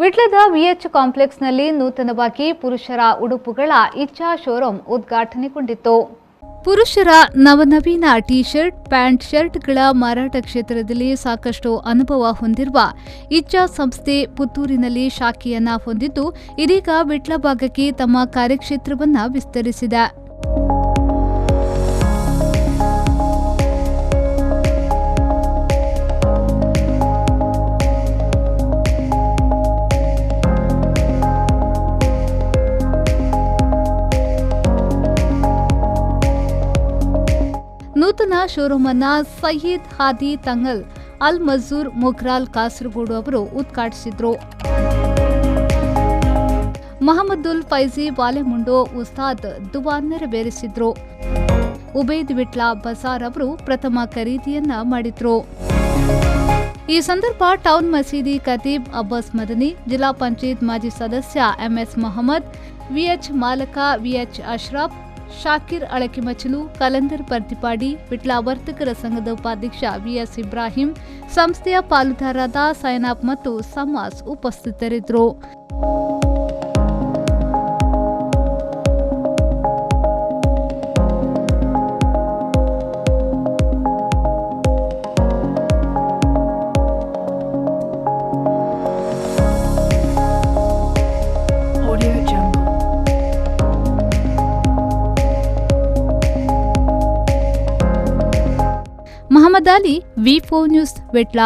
ವಿಟ್ಲದ VH ಕಾಂಪ್ಲೆಕ್ಸ್ನಲ್ಲಿ ನೂತನವಾಗಿ ಪುರುಷರ ಉಡುಪುಗಳ ಇಚ್ಛಾ ಶೋರೂಮ್ ಉದ್ಘಾಟನೆಗೊಂಡಿತು. ಪುರುಷರ ನವನವೀನ ಟಿ ಶರ್ಟ್, ಪ್ಯಾಂಟ್, ಶರ್ಟ್ಗಳ ಮಾರಾಟ ಕ್ಷೇತ್ರದಲ್ಲಿ ಸಾಕಷ್ಟು ಅನುಭವ ಹೊಂದಿರುವ ಇಚ್ಛಾ ಸಂಸ್ಥೆ ಪುತ್ತೂರಿನಲ್ಲಿ ಶಾಖೆಯನ್ನ ಹೊಂದಿದ್ದು, ಇದೀಗ ವಿಟ್ಲ ಭಾಗಕ್ಕೆ ತಮ್ಮ ಕಾರ್ಯಕ್ಷೇತ್ರವನ್ನು ವಿಸ್ತರಿಸಿದೆ. ನೂತನ ಶೋರೂಮ್ ಅನ್ನು ಸಯ್ಯದ್ ಹಾದಿ ತಂಗಲ್ ಅಲ್ ಮಜೂರ್ ಮುಗ್ರಾಲ್ ಕಾಸರಗೋಡು ಅವರು ಉದ್ಘಾಟಿಸಿದರು. ಮಹಮ್ಮದುಲ್ ಫೈಜಿ ವಾಲೆಮುಂಡೋ ಉಸ್ತಾದ್ ದುವಾನ್ ನೆರವೇರಿಸಿದ್ರು. ಉಬೇದ್ ವಿಟ್ಲ ಬಜಾರ್ ಅವರು ಪ್ರಥಮ ಖರೀದಿಯನ್ನ ಮಾಡಿದ್ರು. ಈ ಸಂದರ್ಭ ಟೌನ್ ಮಸೀದಿ ಖತೀಬ್ ಅಬ್ಬಾಸ್ ಮದನಿ, ಜಿಲ್ಲಾ ಪಂಚಾಯತ್ ಮಾಜಿ ಸದಸ್ಯ ಎಂಎಸ್ ಮೊಹಮ್ಮದ್, ವಿಎಚ್ ಮಾಲಕ ವಿಎಚ್ ಅಶ್ರಫ್, ಶಾಕಿರ್ ಅಳಕಿಮಚಲು, ಕಲಂದರ್ ಪರ್ತಿಪಾಡಿ, ವಿಟ್ಲ ವರ್ತಕರ ಸಂಘದ ಉಪಾಧ್ಯಕ್ಷ ವಿಎಸ್ ಇಬ್ರಾಹಿಂ, ಸಂಸ್ಥೆಯ ಪಾಲುದಾರರಾದ ಸೈನಾಬ್ ಮತ್ತು ಸಮಾಸ್ ಉಪಸ್ಥಿತರಿದ್ದರು. ಮೊಹಮ್ಮದ್ ಅಲಿ, ವಿ4 ನ್ಯೂಸ್, ವಿಟ್ಲ.